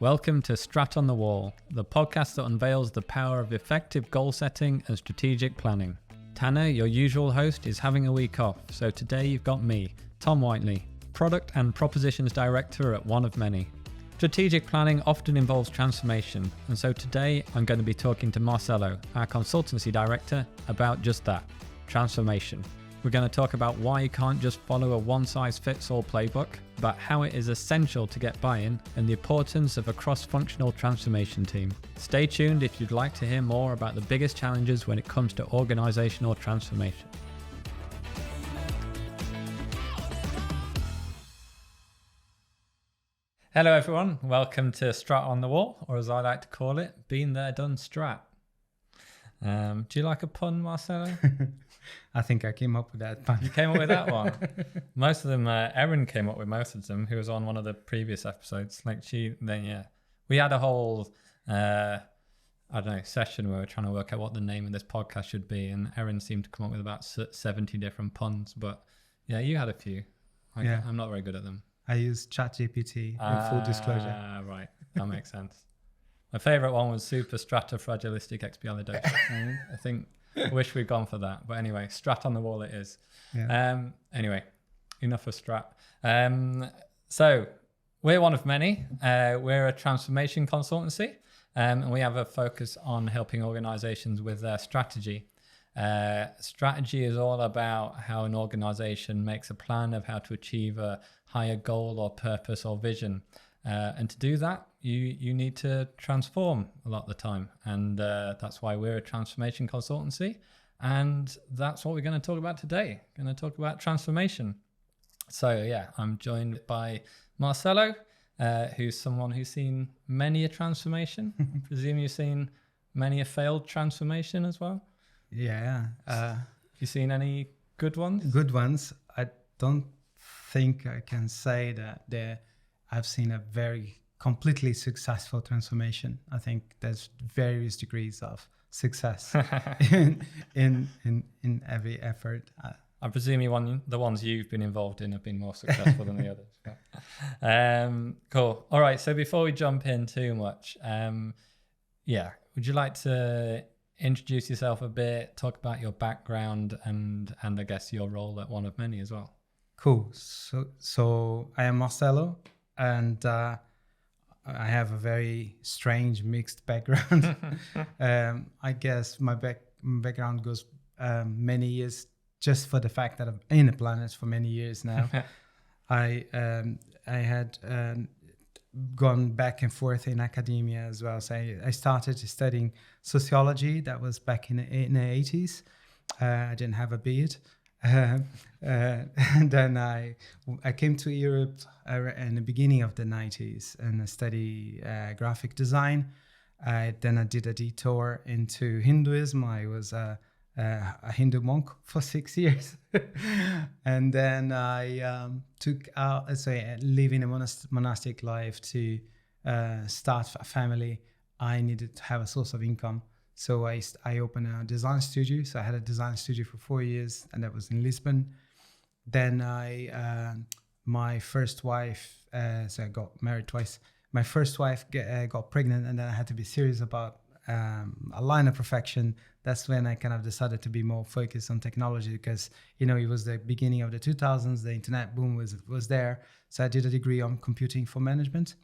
Welcome to Strat on the Wall, the podcast that unveils the power of effective goal setting and strategic planning. Tanner, your usual host, is having a week off, so today you've got me, Tom Whiteley, Product and Propositions Director at one of many. Strategic planning often involves transformation, and so today I'm going to be talking to Marcello, our Consultancy Director, about just that, transformation. We're going to talk about why you can't just follow a one-size-fits-all playbook, about how it is essential to get buy-in, and the importance of a cross-functional transformation team. Stay tuned if you'd like to hear more about the biggest challenges when it comes to organisational transformation. Hello everyone, welcome to Strat on the Wall, or as I like to call it, been there, done Strat. Do you like a pun, Marcello? I think I came up with that pun. You came up with that one? Most of them, Erin came up with most of them, who was on one of the previous episodes. We had a whole, session where we were trying to work out what the name of this podcast should be, and Erin seemed to come up with about 70 different puns, but yeah, you had a few. I'm not very good at them. I use ChatGPT in full disclosure. Right, that makes sense. My favourite one was superstratifragilistic expialidocious. I wish we'd gone for that. But anyway, Strat on the Wall it is. Yeah. Anyway, enough of Strat. So we're one of many. We're a transformation consultancy, and we have a focus on helping organisations with their strategy. Strategy is all about how an organisation makes a plan of how to achieve a higher goal or purpose or vision. And to do that, you need to transform a lot of the time. And that's why we're a transformation consultancy. And that's what we're going to talk about today. Going to talk about transformation. So yeah, I'm joined by Marcello, who's someone who's seen many a transformation. I presume you've seen many a failed transformation as well? Yeah. Have you seen any good ones? Good ones. I don't think I can say that I've seen a very completely successful transformation. I think there's various degrees of success in every effort. I presume the ones you've been involved in have been more successful than the others. Cool. All right. So before we jump in too much, would you like to introduce yourself a bit, talk about your background, and I guess your role at one of many as well? Cool. So I am Marcello. And I have a very strange mixed background. I guess my background goes many years just for the fact that I've been in the planet for many years now. I had gone back and forth in academia as well. So I started studying sociology. That was back in the 80s. I didn't have a beard. And then I came to Europe in the beginning of the 90s and I studied graphic design. Then I did a detour into Hinduism. I was a Hindu monk for 6 years. And then I living a monastic life to start a family. I needed to have a source of income. So I opened a design studio. So I had a design studio for 4 years, and that was in Lisbon. Then my first wife, so I got married twice. My first wife got pregnant, and then I had to be serious about a line of perfection. That's when I kind of decided to be more focused on technology because, it was the beginning of the 2000s. The internet boom was there. So I did a degree on computing for management.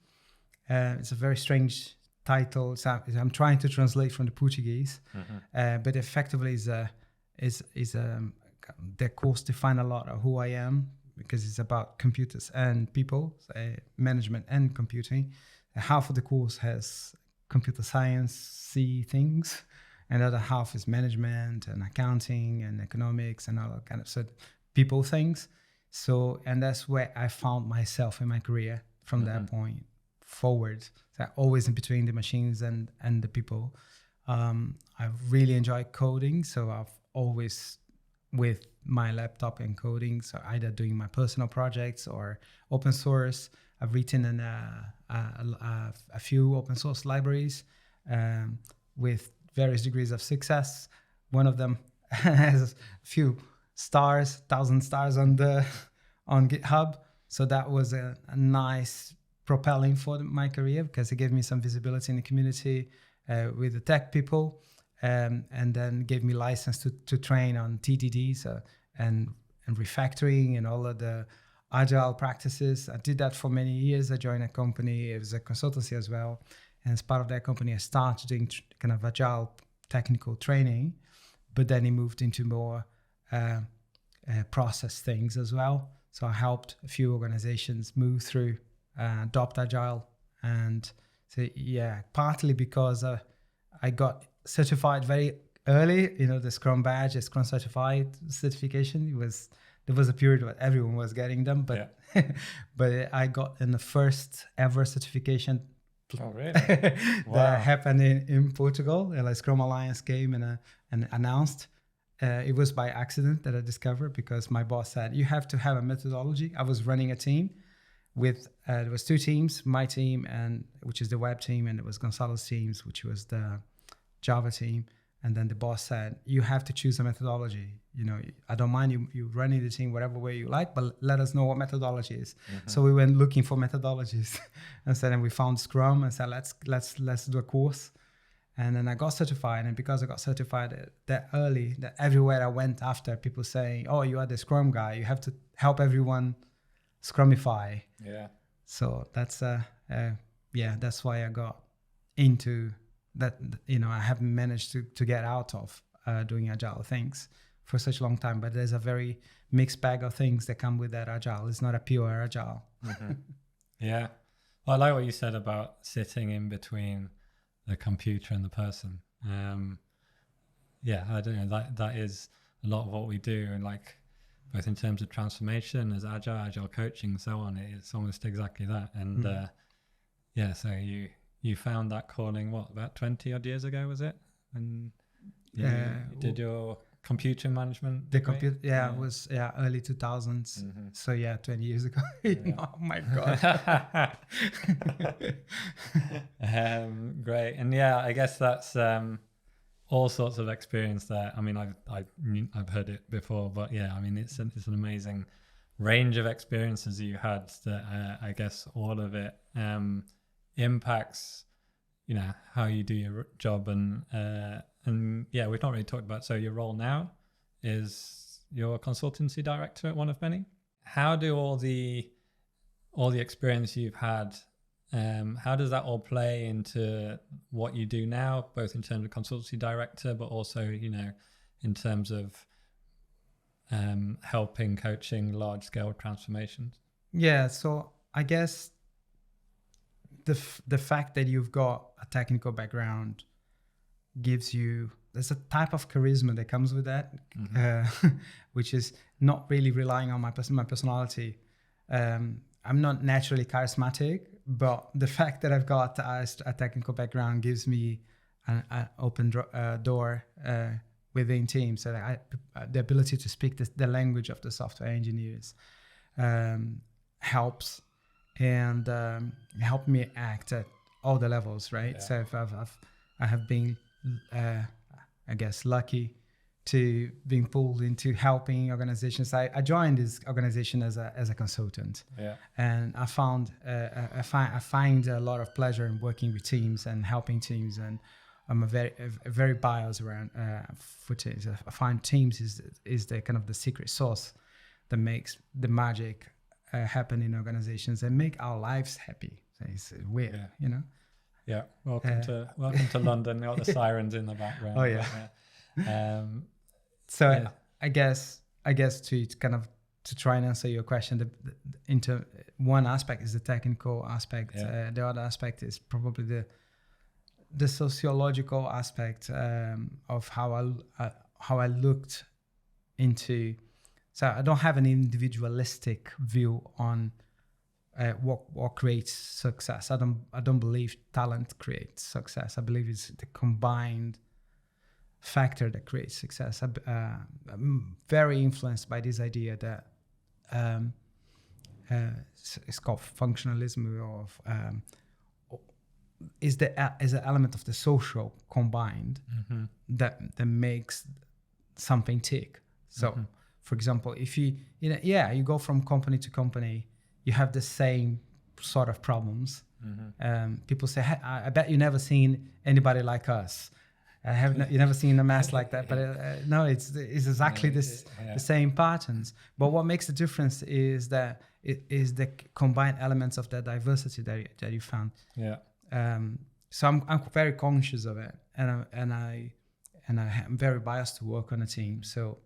It's a very strange title. So I'm trying to translate from the Portuguese, but effectively the course define a lot of who I am because it's about computers and people, management and computing. Half of the course has computer science things, and the other half is management and accounting and economics and all that kind of people things. So, and that's where I found myself in my career from that point forward. So always in between the machines and the people. I really enjoy coding, so I've always with my laptop and coding, so either doing my personal projects or open source. I've written a few open source libraries with various degrees of success. One of them has a few stars, 1,000 stars on GitHub. So that was a nice propelling for my career, because it gave me some visibility in the community with the tech people, and then gave me license to train on TDDs and refactoring and all of the agile practices. I did that for many years. I joined a company, it was a consultancy as well. And as part of that company, I started doing kind of agile technical training, but then it moved into more process things as well. So I helped a few organizations move through, adopt agile. And so, yeah, partly because I got certified very early, the Scrum badge, the Scrum certified certification. There was a period where everyone was getting them, but but I got in the first ever certification. Oh, really? That happened in Portugal. Like Scrum Alliance came and announced. It was by accident that I discovered, because my boss said, you have to have a methodology. I was running a team with, there was 2 teams, my team, which is the web team, and it was Gonzalo's teams, which was the Java team. And then the boss said, you have to choose a methodology. I don't mind you running the team whatever way you like, but let us know what methodology is. Mm-hmm. So we went looking for methodologies and we found Scrum and said, let's do a course. And then I got certified. And because I got certified that early, that everywhere I went after, people saying, oh, you are the Scrum guy. You have to help everyone Scrumify. Yeah. So that's that's why I got into that. I haven't managed to get out of doing agile things for such a long time. But there's a very mixed bag of things that come with that agile. It's not a pure agile. Mm-hmm. Yeah. Well, I like what you said about sitting in between the computer and the person. I don't know, that is a lot of what we do, and like both in terms of transformation as agile coaching and so on, it's almost exactly that. And so you found that calling about 20 odd years ago, was it? And you did your computer management degree? It was early 2000s. Mm-hmm. So 20 years ago. Oh my god. Great. And I guess that's all sorts of experience there. I mean, I've heard it before, but it's an amazing range of experiences you had that I guess all of it impacts how you do your job. And we've not really talked about, so your role now is you're Consultancy Director at one of many. How do all the experience you've had, how does that all play into what you do now, both in terms of Consultancy Director, but also, in terms of helping, coaching large-scale transformations? Yeah, so I guess the fact that you've got a technical background gives you, there's a type of charisma that comes with that, which is not really relying on my personality. I'm not naturally charismatic, but the fact that I've got a technical background gives me an open door within teams. So the ability to speak the language of the software engineers helps, and help me act at all the levels, right? Yeah. So if I have been, I guess, lucky to being pulled into helping organizations. I joined this organization as a consultant, and I found I find a lot of pleasure in working with teams and helping teams, and I'm very biased around for teams. I find teams is the kind of the secret sauce that makes the magic happen in organizations and make our lives happy. So it's weird, Yeah, welcome to London. Got the sirens in the background. Oh yeah. So I guess to kind of to try and answer your question, into one aspect is the technical aspect. Yeah. The other aspect is probably the sociological aspect of how I looked into. So I don't have an individualistic view on what creates success. I don't believe talent creates success. I believe it's the combined factor that creates success. I'm very influenced by this idea that it's called functionalism, of is an element of the social combined that makes something tick. So, for example, if you go from company to company, you have the same sort of problems. People say, hey, I bet you never seen anybody like us. You never seen a mess like that, but no, it's exactly the same patterns. But what makes the difference is that it is the combined elements of that diversity that you found. Yeah. So I'm very conscious of it, and I'm very biased to work on a team. So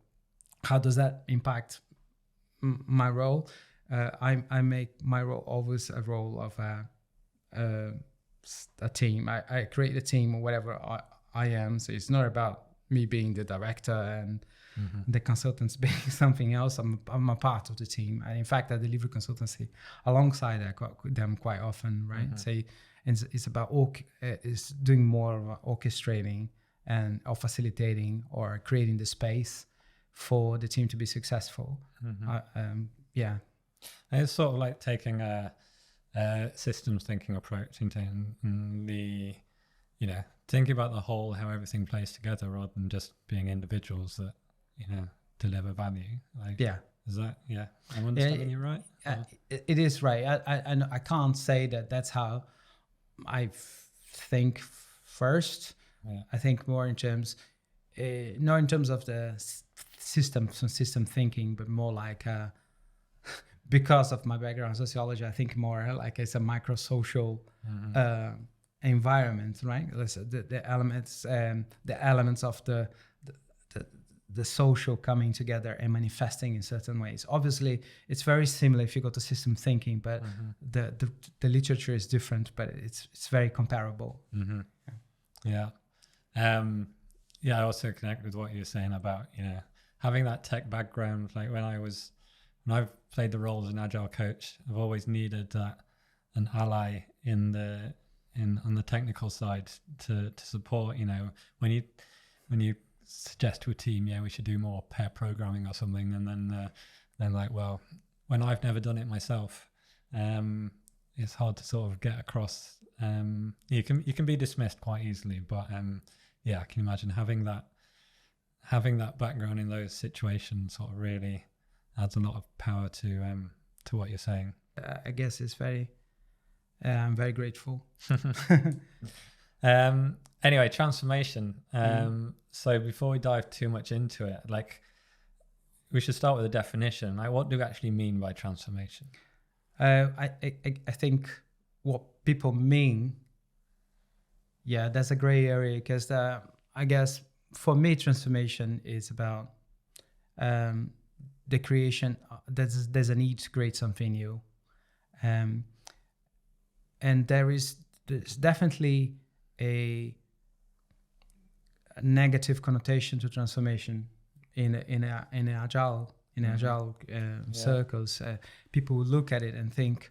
how does that impact my role? I make my role always a role of a team. I create a team or whatever I am. So it's not about me being the director and the consultants being something else. I'm a part of the team. And in fact, I deliver consultancy alongside them quite often, right? So it's about it's doing more of orchestrating and or facilitating or creating the space for the team to be successful. Yeah. And it's sort of like taking a systems thinking approach into the, thinking about the whole, how everything plays together rather than just being individuals that, deliver value. Is that, I'm understanding you right? It is right. I can't say that that's how I think first. Yeah. I think more in terms, not in terms of the system thinking, but more like, because of my background in sociology, I think more like it's a micro-social environment, right? The elements of the social coming together and manifesting in certain ways. Obviously, it's very similar if you go to system thinking, but the literature is different, but it's very comparable. Yeah. I also connect with what you're saying about, having that tech background. Like when I've played the role as an agile coach, I've always needed an ally on the technical side to support. When you suggest to a team, we should do more pair programming or something, and then like, well, when I've never done it myself, it's hard to sort of get across. You can be dismissed quite easily, but I can imagine having that background in those situations sort of really adds a lot of power to what you're saying. I guess it's I'm very grateful. Anyway, transformation. So before we dive too much into it, like, we should start with a definition. Like, what do we actually mean by transformation? I think what people mean, that's a gray area, because I guess for me, transformation is about the creation. There's a need to create something new, and there's definitely a negative connotation to transformation in agile circles. People look at it and think,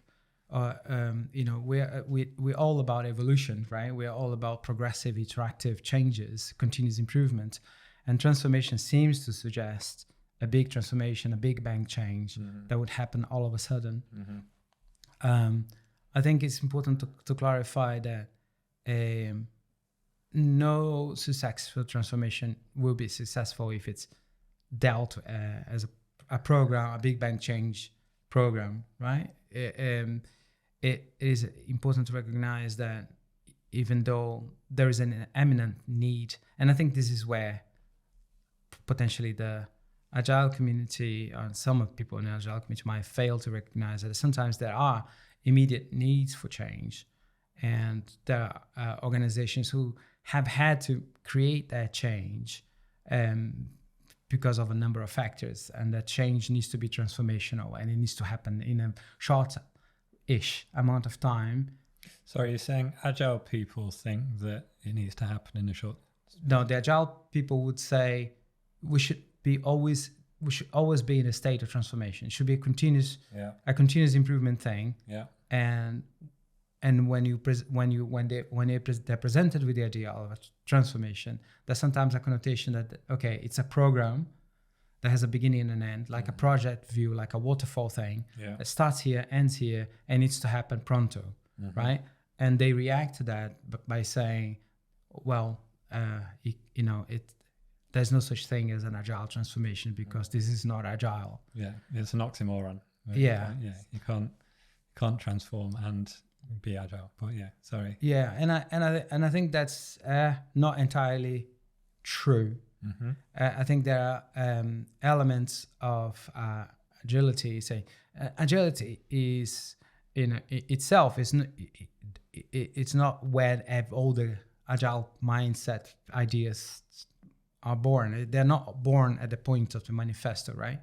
we're all about evolution, right? We're all about progressive, interactive changes, continuous improvement, and transformation seems to suggest a big transformation, a big bang change that would happen all of a sudden. I think it's important to clarify that no successful transformation will be successful if it's dealt as a program, a big bang change program, right? It is important to recognize that even though there is an eminent need, and I think this is where potentially the agile community and some of the people in the agile community might fail to recognize that sometimes there are immediate needs for change, and there are organizations who have had to create that change because of a number of factors, and that change needs to be transformational, and it needs to happen in a short-ish amount of time. Sorry, you're saying agile people think that it needs to happen in a short... No, the agile people would say we should always be in a state of transformation. It should be a continuous improvement thing. Yeah. And when they're presented with the idea of a transformation, there's sometimes a connotation that it's a program that has a beginning and an end, like a project view, like a waterfall thing that starts here, ends here, and needs to happen pronto, right? And they react to that by saying, well, there's no such thing as an agile transformation because this is not agile. Yeah, it's an oxymoron. Yeah. You can't can't transform and be agile. But yeah, sorry. Yeah, and I think that's not entirely true. Mm-hmm. I think there are elements of agility. Say, agility is itself is it's not where all the agile mindset ideas are born. They're not born at the point of the manifesto, right?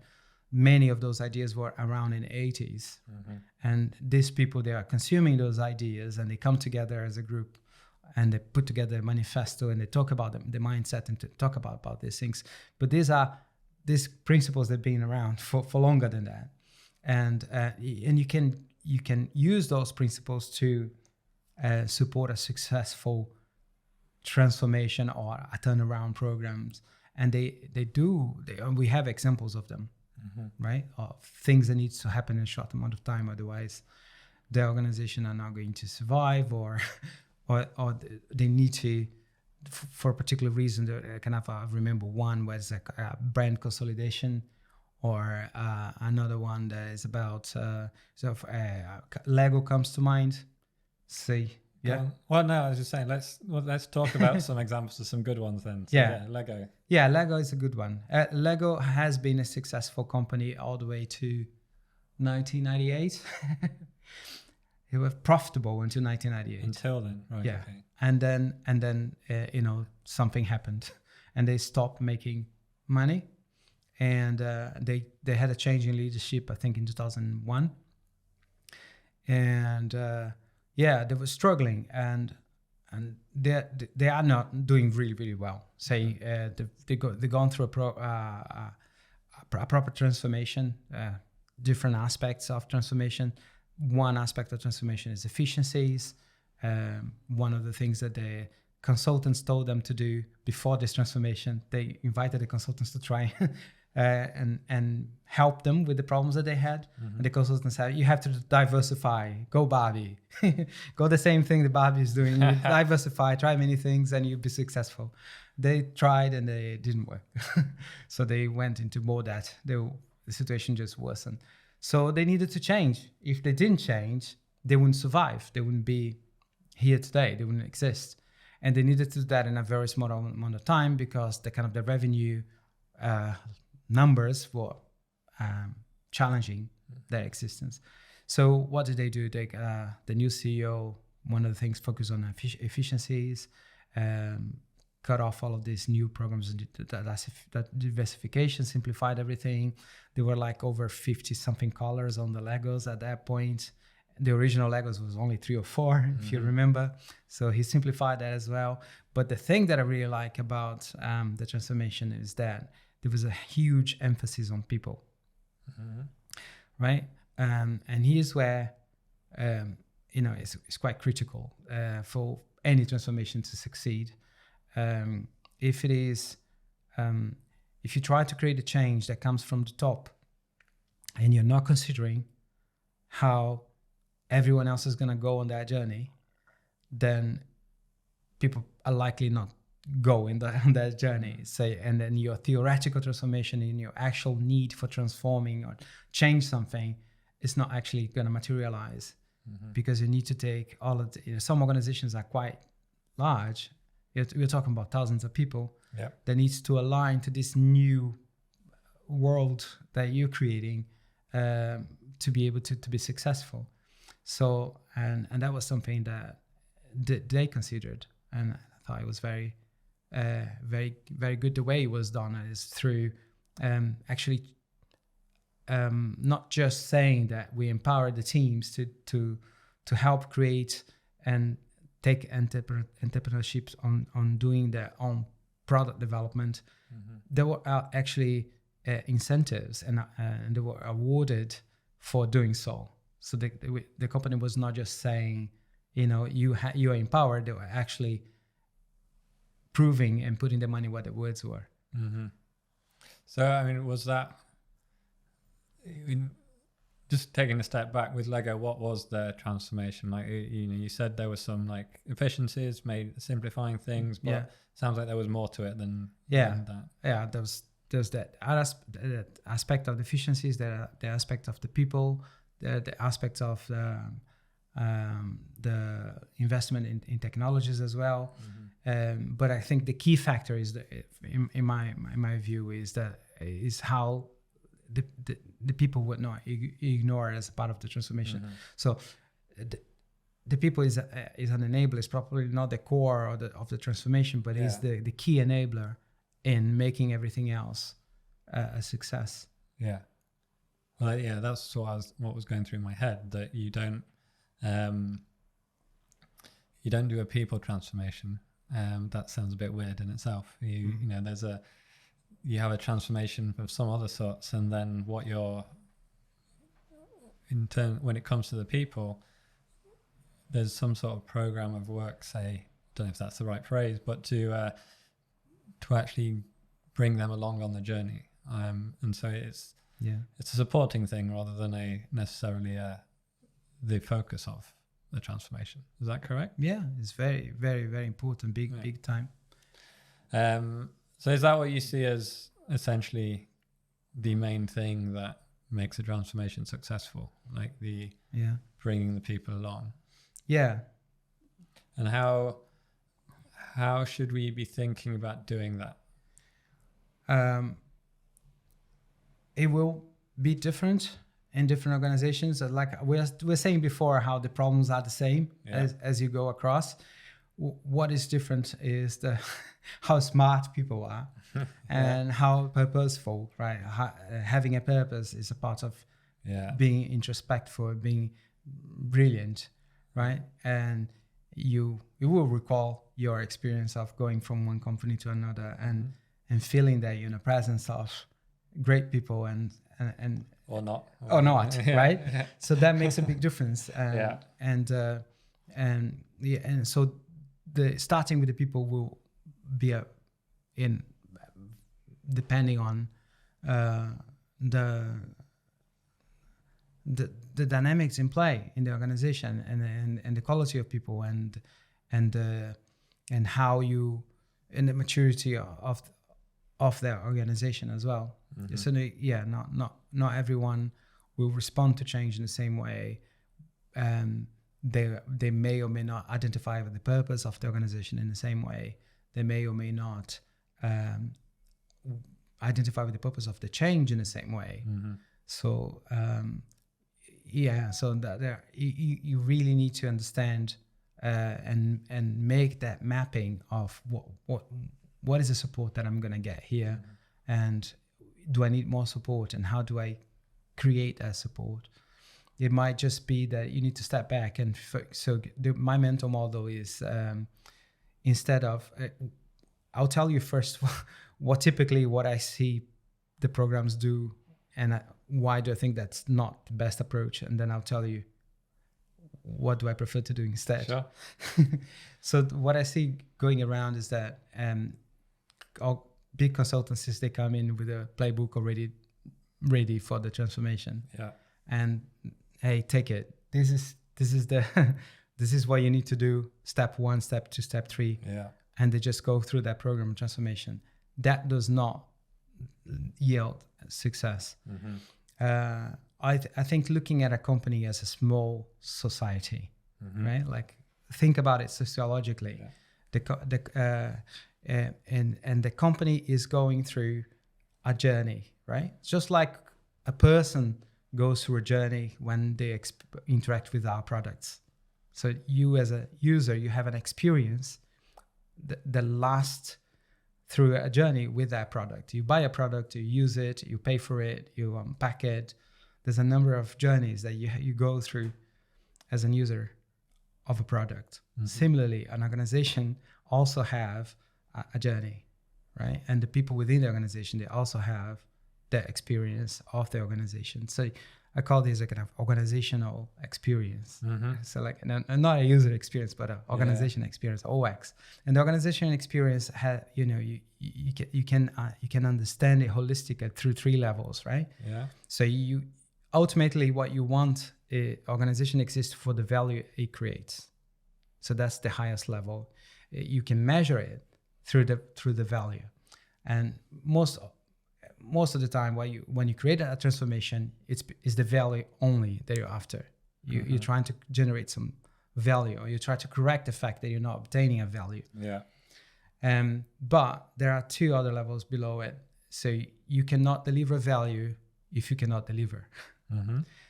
Many of those ideas were around in the 80s. Mm-hmm. And these people, they are consuming those ideas and they come together as a group and they put together a manifesto and they talk about the mindset and to talk about these things. But these principles that have been around for longer than that. And you can use those principles to support a successful transformation or a turnaround programs. And we have examples of them. Mm-hmm. Right? Of things that needs to happen in a short amount of time, otherwise the organization are not going to survive, or they need to, for a particular reason. I remember one was a brand consolidation, or another one that is about Lego comes to mind. Yeah. Well, no, I was just saying, let's talk about some examples of some good ones then. So, yeah, Lego. Yeah, Lego is a good one. Lego has been a successful company all the way to 1998. It was profitable until 1998. Until then, right? Yeah, okay. and then something happened, and they stopped making money, and they had a change in leadership, I think, in 2001, and. They were struggling, and they are not doing really, really well. They've gone through a proper transformation, different aspects of transformation. One aspect of transformation is efficiencies. One of the things that the consultants told them to do before this transformation, they invited the consultants to try and help them with the problems that they had. Mm-hmm. And the consultants said, you have to diversify, go Barbie, go the same thing that Barbie is doing, diversify, try many things and you'll be successful. They tried and they didn't work. So they went into more that. The situation just worsened. So they needed to change. If they didn't change, they wouldn't survive. They wouldn't be here today. They wouldn't exist. And they needed to do that in a very small amount of time because the revenue numbers were challenging their existence. So what did they do? The new CEO, one of the things, focused on efficiencies, cut off all of these new programs, that diversification, simplified everything. There were like over 50 something colors on the Legos at that point. The original Legos was only 3 or 4, if you remember. So he simplified that as well. But the thing that I really like about the transformation is that there was a huge emphasis on people, right? And here's where, it's quite critical for any transformation to succeed. If you try to create a change that comes from the top and you're not considering how everyone else is going to go on that journey, then people are likely not go on that journey. And then your theoretical transformation in your actual need for transforming or change something is not actually going to materialize, because you need to take all of some organizations are quite large. We're talking about thousands of people that needs to align to this new world that you're creating to be able to be successful. So, and that was something that they considered, and I thought it was very, very, very good. The way it was done is through not just saying that we empower the teams to help create and take entrepreneurships on doing their own product development. There were actually incentives and they were awarded for doing so. So the company was not just saying, you are empowered. They were actually proving and putting the money where the words were. So, I mean, was that, just taking a step back with Lego, what was the transformation? Like, you said there was some like efficiencies, simplifying things, but it sounds like there was more to it than that. Yeah, there's that aspect of the efficiencies, the aspect of the people, the aspects of the investment in technologies as well. But I think the key factor is that, in my view, is how the people would not ignore as a part of the transformation. So the people is an enabler. It's probably not the core of the transformation, but is the key enabler in making everything else a success. Yeah. Well, yeah, that's what was going through my head, that you don't do a people transformation. That sounds a bit weird in itself. You know, you have a transformation of some other sorts, and then when it comes to the people, there's some sort of program of work, say, don't know if that's the right phrase, but to actually bring them along on the journey. And so it's a supporting thing rather than necessarily the focus of the transformation. Is that correct? Yeah, it's very, very, very important, big time. So is that what you see as essentially the main thing that makes a transformation successful, like bringing the people along? Yeah. And how should we be thinking about doing that? It will be different in different organizations. Like we're saying before, how the problems are the same as you go across. What is different is how smart people are and how purposeful, right? Having a purpose is a part of being introspectful, being brilliant, right? And you will recall your experience of going from one company to another and feeling that you're in the presence of great people and or not, right? So that makes a big difference. And so the starting with the people will be depending on the dynamics in play in the organization and the quality of people and how you, and the maturity of the organization as well. So not everyone will respond to change in the same way. They may or may not identify with the purpose of the organization in the same way. They may or may not identify with the purpose of the change in the same way. So so that you really need to understand and make that mapping of what is the support that I'm going to get here, and do I need more support, and how do I create that support? It might just be that you need to step back, and my mental model is instead of I'll tell you first what I see the programs do, and why do I think that's not the best approach, and then I'll tell you what do I prefer to do instead. Sure. So what I see going around is that all big consultancies, they come in with a playbook already ready for the transformation. And hey, take it. This is what you need to do. Step 1, step 2, step 3. And they just go through that program of transformation. That does not yield success. I think looking at a company as a small society, right? Like think about it sociologically. And the company is going through a journey, right? Just like a person goes through a journey when they interact with our products. So you as a user, you have an experience that lasts through a journey with that product. You buy a product, you use it, you pay for it, you unpack it. There's a number of journeys that you go through as a user of a product. Similarly, an organization also have a journey, right? And the people within the organization, they also have the experience of the organization. So I call this a kind of organizational experience. So like, not a user experience, but an organization experience, OX. And the organizational experience, you can understand it holistically through 3 levels, right? So you ultimately what you want, organization exists for the value it creates. So that's the highest level. You can measure it through the value, and most of the time, when you create a transformation, it's the value only that you're after. You're trying to generate some value, or you try to correct the fact that you're not obtaining a value. Yeah. But there are two other levels below it. So you cannot deliver value if you cannot deliver.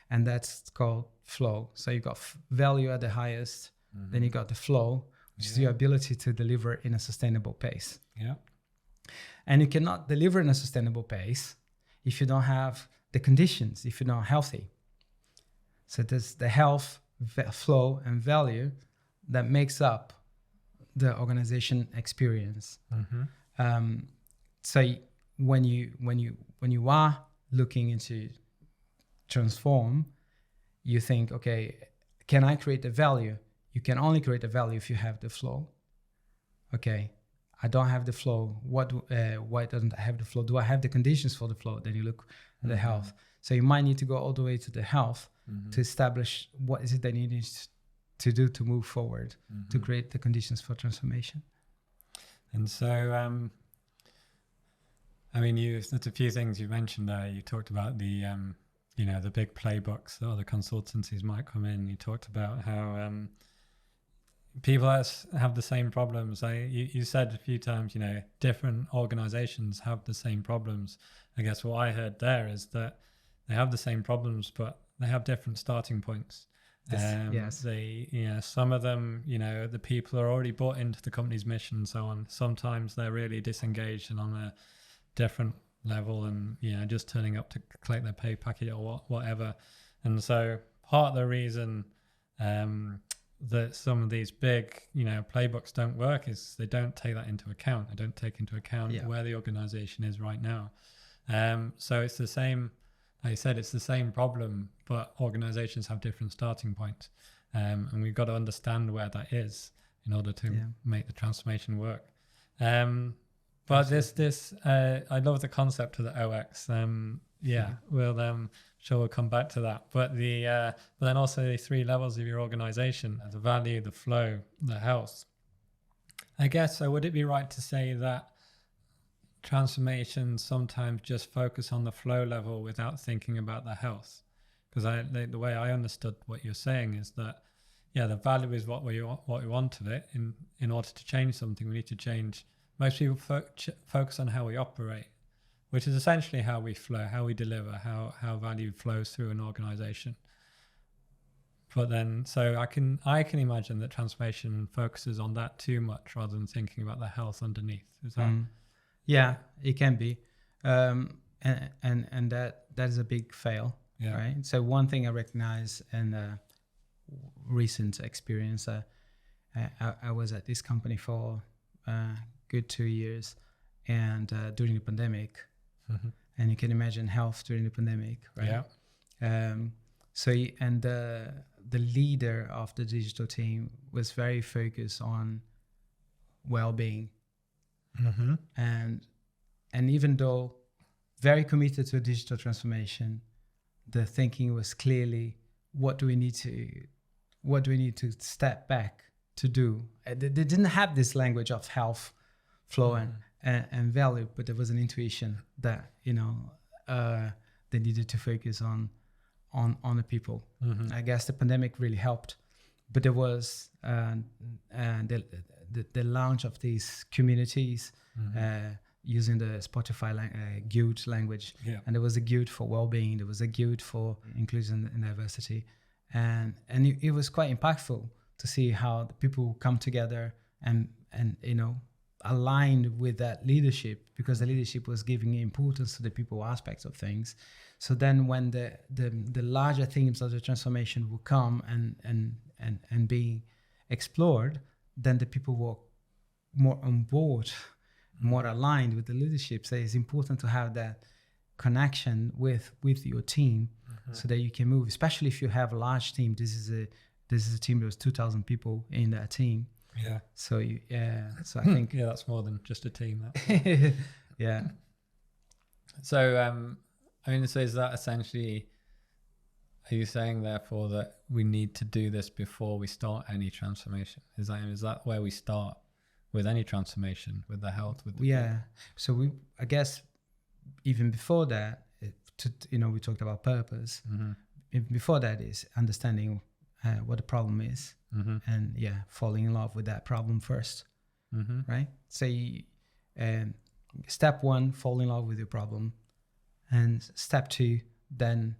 And that's called flow. So you got value at the highest, then you got the flow, which is your ability to deliver in a sustainable pace. Yeah. And you cannot deliver in a sustainable pace if you don't have the conditions, if you're not healthy. So there's the health, flow, and value that makes up the organization experience. So when you are looking into transform, you think, okay, can I create the value? You can only create the value if you have the flow. Okay, I don't have the flow. Why don't I have the flow? Do I have the conditions for the flow? Then you look at the health. So you might need to go all the way to the health to establish what is it that you need to do to move forward, to create the conditions for transformation. And so, I mean, there's a few things you mentioned there. You talked about the, the big playbooks or the consultancies might come in. You talked about how people have the same problems. You said a few times, different organizations have the same problems. I guess what I heard there is that they have the same problems, but they have different starting points. Yes. Some of them, the people are already bought into the company's mission and so on. Sometimes they're really disengaged and on a different level and, just turning up to collect their pay packet or whatever. And so part of the reason that some of these big, playbooks don't work is they don't take that into account. They don't take into account where the organization is right now. So it's the same, like you said, it's the same problem, but organizations have different starting points. And we've got to understand where that is in order to make the transformation work. But I love the concept of the OX. We'll sure we'll come back to that. But but then also the three levels of your organization: the value, the flow, the health. I guess. So would it be right to say that transformations sometimes just focus on the flow level without thinking about the health? Because the way I understood what you're saying is that the value is what we want of it. In order to change something, we need to change. Most people focus on how we operate, which is essentially how we flow, how we deliver, how value flows through an organization. But then, so I can imagine that transformation focuses on that too much rather than thinking about the health underneath. Is that? Yeah, it can be, and that is a big fail, right? So one thing I recognize in a recent experience, I was at this company for good 2 years, and during the pandemic, and you can imagine health during the pandemic, right? The leader of the digital team was very focused on well-being, and even though very committed to digital transformation, the thinking was clearly what do we need to step back to do. They didn't have this language of health, flow, and value, but there was an intuition that they needed to focus on the people. I guess the pandemic really helped, but there was the launch of these communities using the Spotify guild language, and there was a guild for well-being, there was a guild for inclusion and diversity, and it was quite impactful to see how the people come together and aligned with that leadership, because the leadership was giving importance to the people aspects of things. So then when the larger themes of the transformation will come and be explored, then the people were more on board, more aligned with the leadership. So it's important to have that connection with your team so that you can move, especially if you have a large team. This is a team that was 2,000 people in that team. Yeah. So so I think that's more than just a team. Yeah. So so is that essentially? Are you saying therefore that we need to do this before we start any transformation? Is that where we start with any transformation, with the health? So I guess even before that, we talked about purpose. Before that is understanding what the problem is, and falling in love with that problem first, right? So step 1, fall in love with your problem, and step 2, then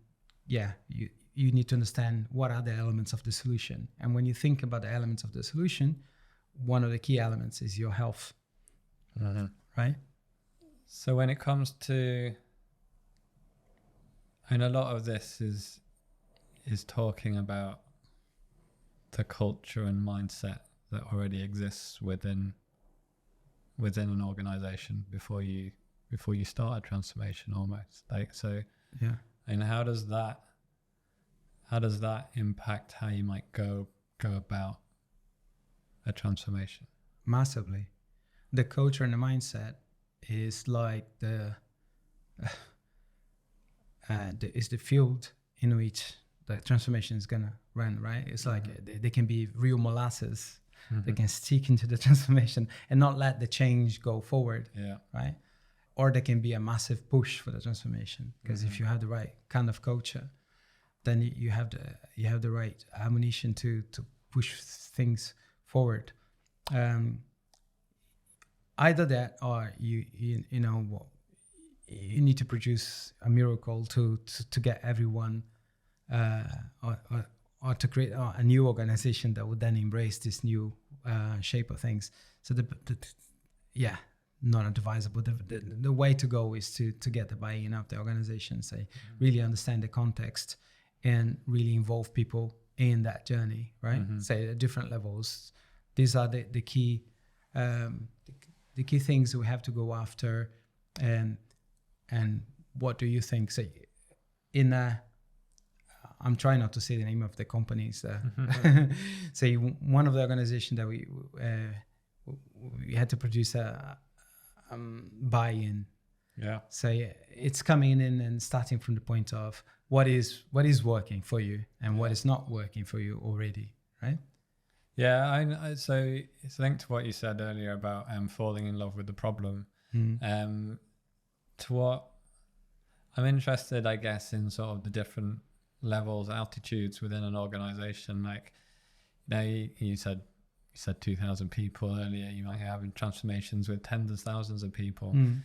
you need to understand what are the elements of the solution. And when you think about the elements of the solution, one of the key elements is your health, right? So when it comes to, and a lot of this is talking about the culture and mindset that already exists within an organization before you start a transformation, almost like so. Yeah. And how does that impact how you might go about a transformation? Massively. The culture and the mindset is like is the field in which the transformation is gonna run, right? It's like they can be real molasses. They can stick into the transformation and not let the change go forward, right? Or they can be a massive push for the transformation, because if you have the right kind of culture, then you have the right ammunition to push things forward. Either that, or you need to produce a miracle to get everyone, or to create a new organization that would then embrace this new shape of things. So not advisable. The way to go is to get the buy-in of the organization, say really understand the context and really involve people in that journey, right? Say at different levels. These are the key things we have to go after. And what do you think? Say I'm trying not to say the name of the companies. Say one of the organizations that we had to produce a buy-in. Yeah. So it's coming in and starting from the point of what is working for you and what is not working for you already, right? Yeah, so it's linked to what you said earlier about falling in love with the problem. To what I'm interested, I guess, in sort of the different levels, altitudes within an organization. Like, you said 2,000 people earlier. You might have transformations with tens of thousands of people. You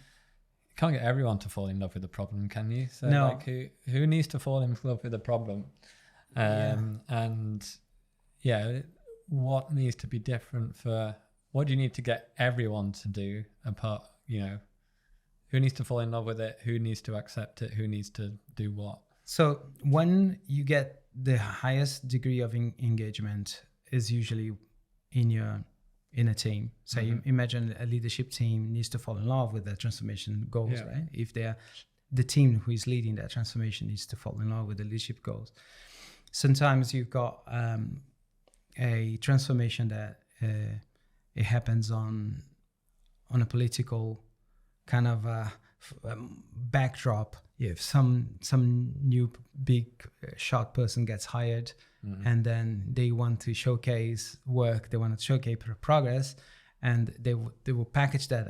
can't get everyone to fall in love with the problem, can you? So no. Like who needs to fall in love with the problem? And what needs to be different for, what do you need to get everyone to do apart, who needs to fall in love with it? Who needs to accept it? Who needs to do what? So when you get the highest degree of engagement is usually in a team. So you imagine a leadership team needs to fall in love with their transformation goals, right? If the team who is leading that transformation needs to fall in love with the leadership goals. Sometimes you've got a transformation that it happens on a political kind of backdrop. If some new big shot person gets hired, and then they want to showcase work, they want to showcase progress, and they will package that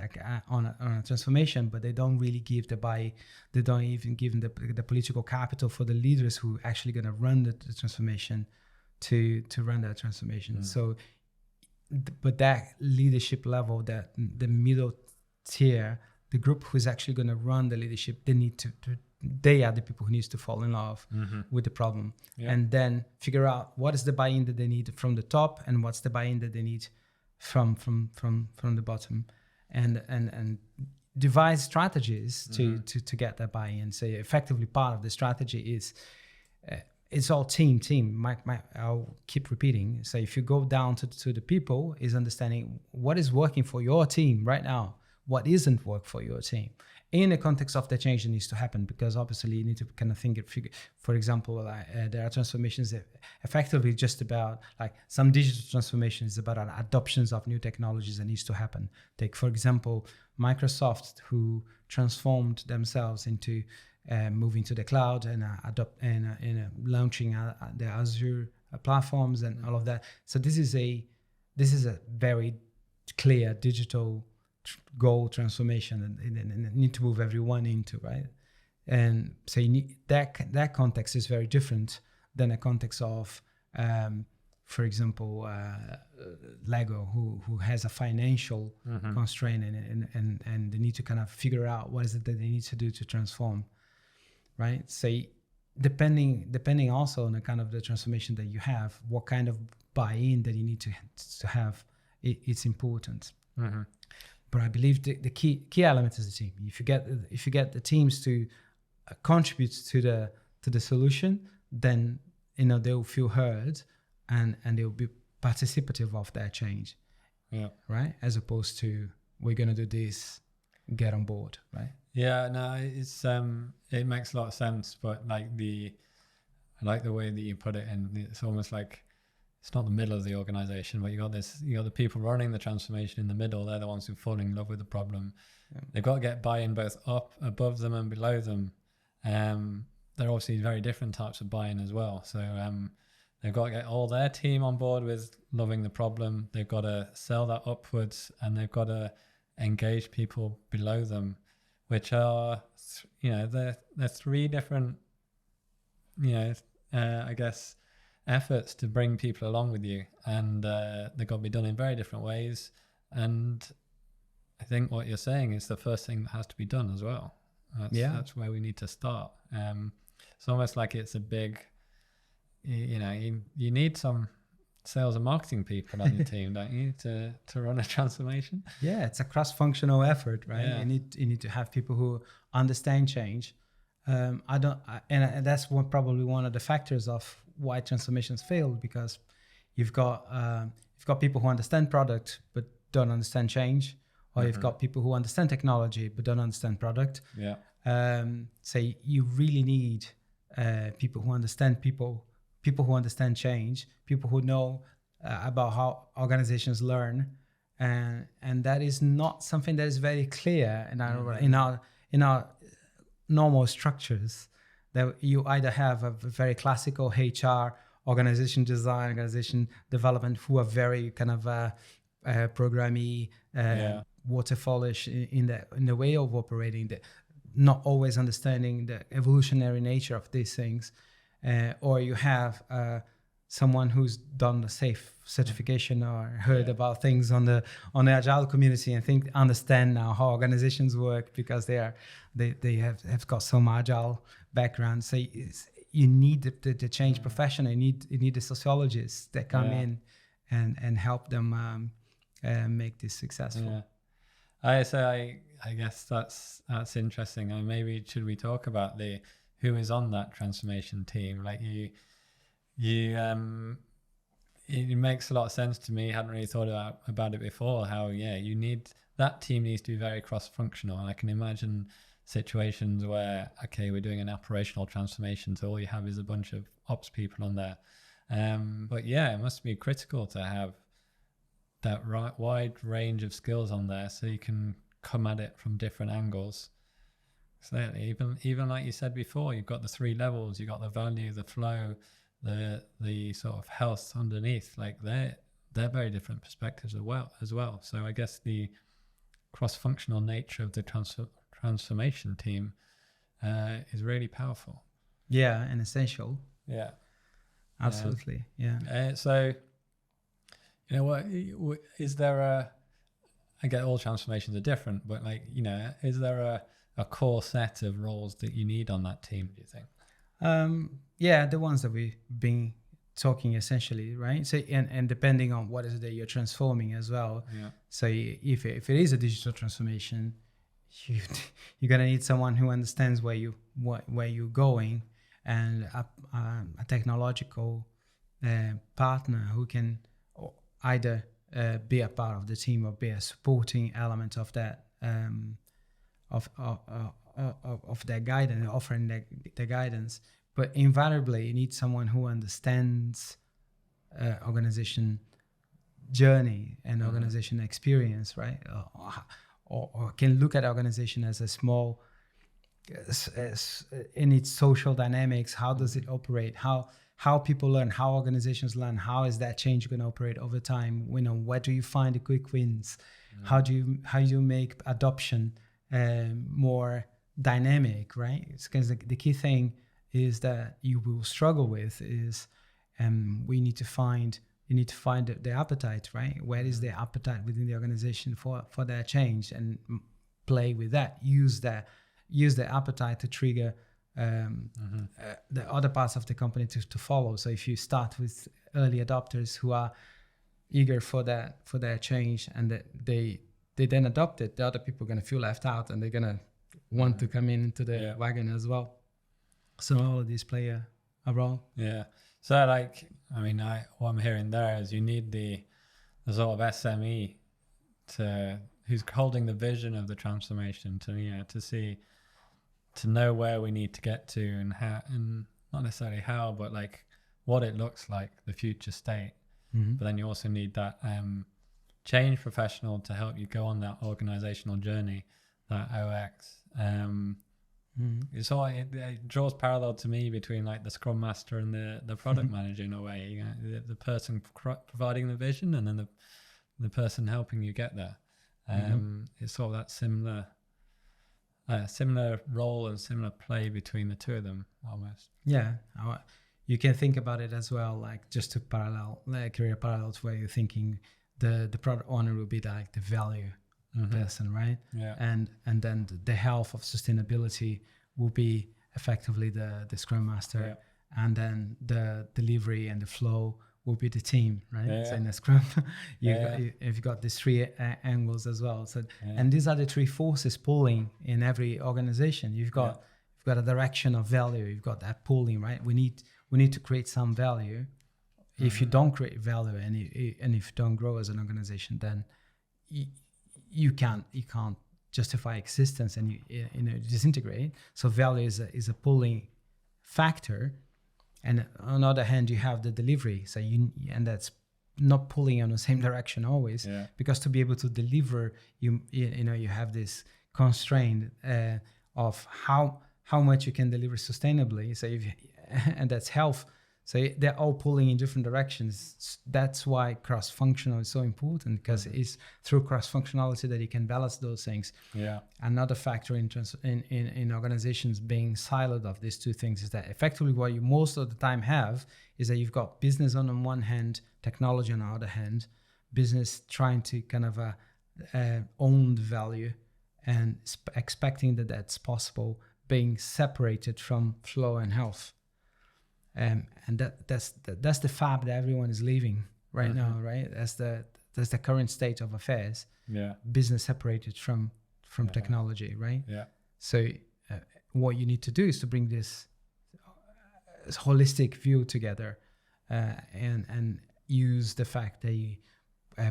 on a transformation, but they don't really give they don't even give them the political capital for the leaders who are actually going to run the transformation to run that transformation. So, but that leadership level, that the middle tier, the group who is actually going to run the leadership, they are the people who needs to fall in love with the problem, and then figure out what is the buy-in that they need from the top and what's the buy-in that they need from the bottom, and devise strategies to get that buy-in. So effectively part of the strategy is it's all team. I'll keep repeating. So if you go down to the people, is understanding what is working for your team right now, what isn't work for your team in the context of the change that needs to happen, because obviously you need to kind of figure. For example, there are transformations that effectively just about like some digital transformation is about adoptions of new technologies that needs to happen. Take, for example, Microsoft, who transformed themselves into moving to the cloud and launching the Azure platforms and all of that. So this is a very clear digital goal transformation and need to move everyone into, right? And so you need that context is very different than a context of, for example, Lego, who has a financial constraint and they need to kind of figure out what is it that they need to do to transform, right? So depending also on the kind of the transformation that you have, what kind of buy-in that you need to have, it's important. But I believe the key element is the team. If you get the teams to contribute to the solution, then they'll feel heard and they'll be participative of that change. Yeah. Right. As opposed to we're gonna do this, get on board. Right. Yeah. No, it's it makes a lot of sense. But I like the way that you put it in. It's almost like it's not the middle of the organization, but you got the people running the transformation in the middle. They're the ones who fall in love with the problem. Yeah. They've got to get buy-in both up, above them, and below them. They're obviously very different types of buy-in as well. So they've got to get all their team on board with loving the problem. They've got to sell that upwards, and they've got to engage people below them, which are, they're three different, I guess, efforts to bring people along with you, and they've got to be done in very different ways. And I think what you're saying is the first thing that has to be done as well. That's where we need to start. It's almost like it's a big, you need some sales and marketing people on your team, don't you, to run a transformation? Yeah, it's a cross-functional effort, right? Yeah. You need to have people who understand change. And that's probably one of the factors of why transformations fail, because you've got people who understand product but don't understand change, or you've got people who understand technology but don't understand product. Yeah. So you really need people who understand people who understand change, people who know about how organizations learn, and that is not something that is very clear in our normal structures. That you either have a very classical HR, organization design, organization development, who are very kind of programmy, waterfallish in the way of operating, not always understanding the evolutionary nature of these things, or you have someone who's done the SAFe certification or heard about things on the Agile community and understand now how organizations work because they have got some Agile background. So you need the change professional. You need the sociologists that come in and help them make this successful. I guess that's interesting. And maybe should we talk about who is on that transformation team? Like it makes a lot of sense to me. I hadn't really thought about it before. How that team needs to be very cross-functional, and I can imagine situations where we're doing an operational transformation, so all you have is a bunch of ops people on there. But it must be critical to have that wide range of skills on there, so you can come at it from different angles. So even like you said before, you've got the three levels. You've got the value, the flow, the sort of health underneath. Like they're very different perspectives as well. So I guess the cross-functional nature of the transformation team is really powerful. Yeah, and essential. Yeah, absolutely. So what is there I get all transformations are different, but is there a core set of roles that you need on that team, do you think? The ones that we've been talking essentially, right? So and depending on what is it that you're transforming as well. Yeah. So if it is a digital transformation, you're gonna need someone who understands where you're going, and a technological partner who can either be a part of the team or be a supporting element of that of their guidance, offering the guidance. But invariably, you need someone who understands organization journey and organization experience, right? Or can look at organization as a small, as in its social dynamics. How does it operate? How people learn, how organizations learn, how is that change going to operate over time? Where do you find the quick wins? How do you make adoption more dynamic, right? It's because the key thing is that you will struggle with is you need to find the appetite, right? Where is the appetite within the organization for that change, and play with that. Use the appetite to trigger the other parts of the company to follow. So if you start with early adopters who are eager for their change, and that they then adopt it, the other people are going to feel left out, and they're going to want to come into the wagon as well. So all of these play a role. Yeah. So what I'm hearing there is you need the sort of SME who's holding the vision of the transformation to know where we need to get to, and how, and not necessarily how, but like what it looks like, the future state. But then you also need that change professional to help you go on that organizational journey, that OX. So it draws parallel to me between like the Scrum Master and the product manager in a way. You know, the person providing the vision, and then the person helping you get there. It's sort of that similar role and similar play between the two of them almost. Yeah. You can think about it as well, like just to career parallels, where you're thinking the product owner will be like the value person, right? Yeah. And then the health of sustainability will be effectively the Scrum Master, and then the delivery and the flow will be the team, right? Yeah. So in the Scrum, you've got these three angles as well. So and these are the three forces pulling in every organization. You've got a direction of value. You've got that pulling, right? We need to create some value. If you don't create value, and if you don't grow as an organization, then you can't justify existence, and you disintegrate. So value is a pulling factor, and on the other hand, you have the delivery. So and that's not pulling in the same direction always, because to be able to deliver, you have this constraint of how much you can deliver sustainably. So and that's health. So they're all pulling in different directions. That's why cross-functional is so important, because it's through cross-functionality that you can balance those things. Yeah. Another factor in organizations being siloed of these two things is that effectively what you most of the time have is that you've got business on one hand, technology on the other hand, business trying to kind of own the value and expecting that that's possible, being separated from flow and health. And that's the fab that everyone is living right now, right? That's the current state of affairs. Yeah. Business separated from technology, right? Yeah. So what you need to do is to bring this holistic view together, and use the fact that you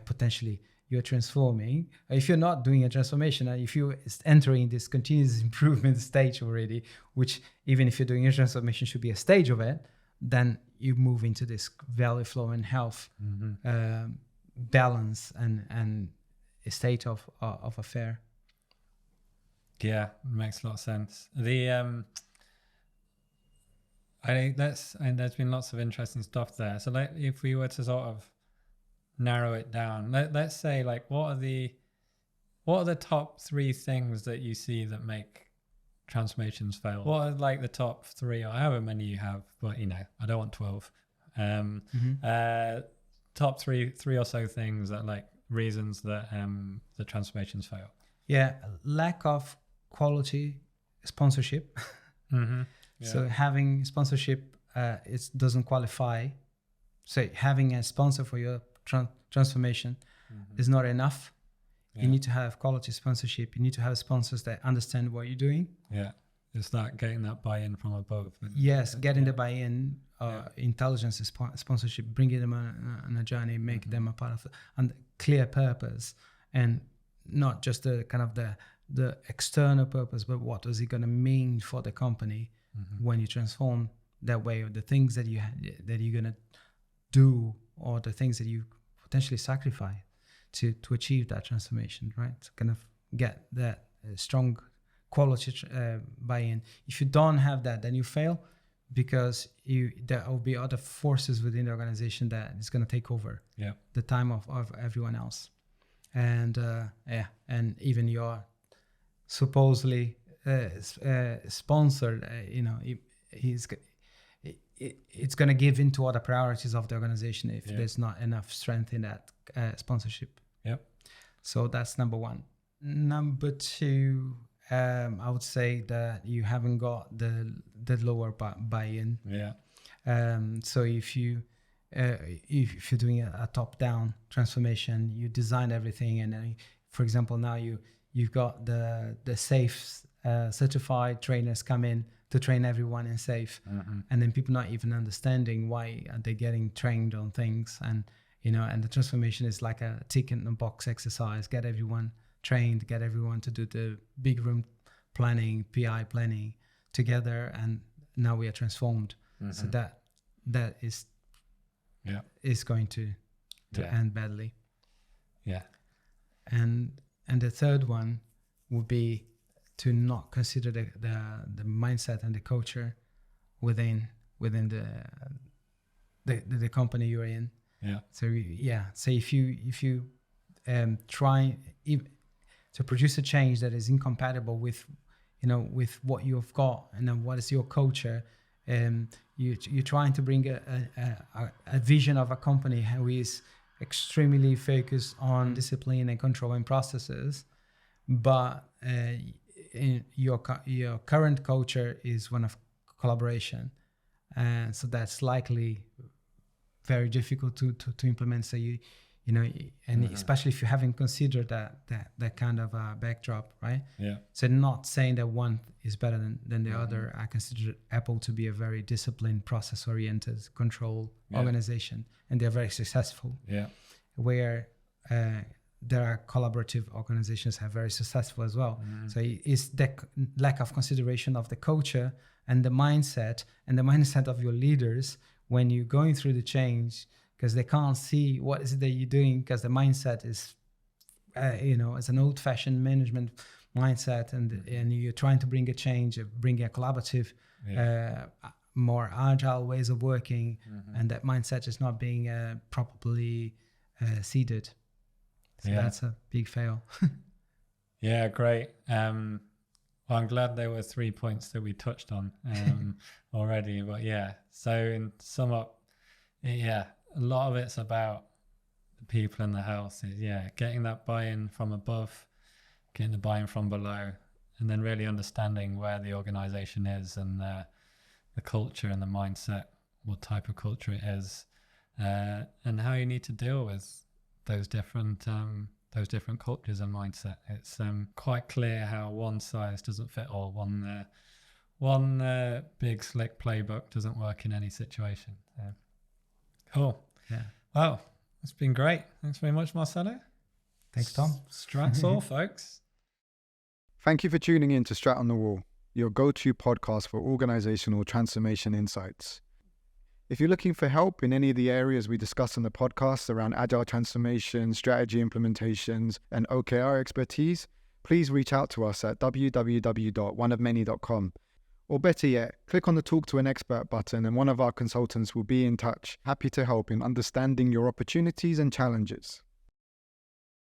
potentially you're transforming. If you're not doing a transformation, if you're entering this continuous improvement stage already, which even if you're doing a transformation should be a stage of it, then you move into this value flow and health balance and a state of affair. Yeah, makes a lot of sense. I think there's been lots of interesting stuff there. So like, if we were to sort of narrow it down, let's say like what are the top 3 things that you see that make transformations fail? What are like the top 3, or however many you have, but I don't want 12. Top three or so things that like reasons that the transformations fail. Yeah, lack of quality sponsorship. So having sponsorship it doesn't qualify. So having a sponsor for your transformation is not enough. You need to have quality sponsorship. You need to have sponsors that understand what you're doing. Yeah, it's that getting that buy-in from above. Yes, getting the buy-in, intelligence sponsorship, bringing them on a journey, make them a part of and clear purpose, and not just the kind of the external purpose, but what is it going to mean for the company when you transform that way, or the things that you're going to do, or the things that you potentially sacrifice to achieve that transformation, right? To kind of get that strong quality buy-in. If you don't have that, then you fail, because there will be other forces within the organization that is going to take over the time of everyone else. and and even your supposedly sponsored, it's going to give into other priorities of the organization if there's not enough strength in that sponsorship. Yep. So that's number one. Number two, I would say that you haven't got the lower buy-in. Yeah. So if you're doing a top-down transformation, you design everything, and then, for example, now you've got the SAFE certified trainers come in to train everyone in SAFE, and then people not even understanding why are they getting trained on things, and and the transformation is like a tick in the box exercise. Get everyone trained, get everyone to do the big room planning, PI planning together, and now we are transformed. So that is going to end badly. Yeah. And the third one would be to not consider the mindset and the culture within the company you're in. Yeah. So if you try to produce a change that is incompatible with with what you've got and then what is your culture, you're trying to bring a vision of a company who is extremely focused on discipline and controlling processes, but in your current culture is one of collaboration, and so that's likely very difficult to implement. So and especially if you haven't considered that kind of backdrop, right? Yeah. So not saying that one is better than the other. I consider Apple to be a very disciplined, process-oriented control organization, and they're very successful. Yeah. Where there are collaborative organizations that are very successful as well. So it's the lack of consideration of the culture and the mindset of your leaders when you're going through the change, because they can't see what is it that you're doing, because the mindset is, it's an old-fashioned management mindset, and you're trying to bring a change, bring a collaborative, more agile ways of working, and that mindset is not being properly seeded. So that's a big fail. Yeah, great. Well, I'm glad there were 3 points that we touched on already. But so in sum up, a lot of it's about the people in the house. Is getting that buy-in from above, getting the buy-in from below, and then really understanding where the organization is and the culture and the mindset, what type of culture it is, and how you need to deal with those different cultures and mindset. It's quite clear how one size doesn't fit all. One big slick playbook doesn't work in any situation. Cool. Yeah. Well, it's been great. Thanks very much, Marcello. Thanks, Tom. Strat's all, folks. Thank you for tuning in to Strat on the Wall, your go-to podcast for organizational transformation insights. If you're looking for help in any of the areas we discuss in the podcast around agile transformation, strategy implementations, and OKR expertise, please reach out to us at www.oneofmany.com. Or better yet, click on the Talk to an Expert button and one of our consultants will be in touch, happy to help in understanding your opportunities and challenges.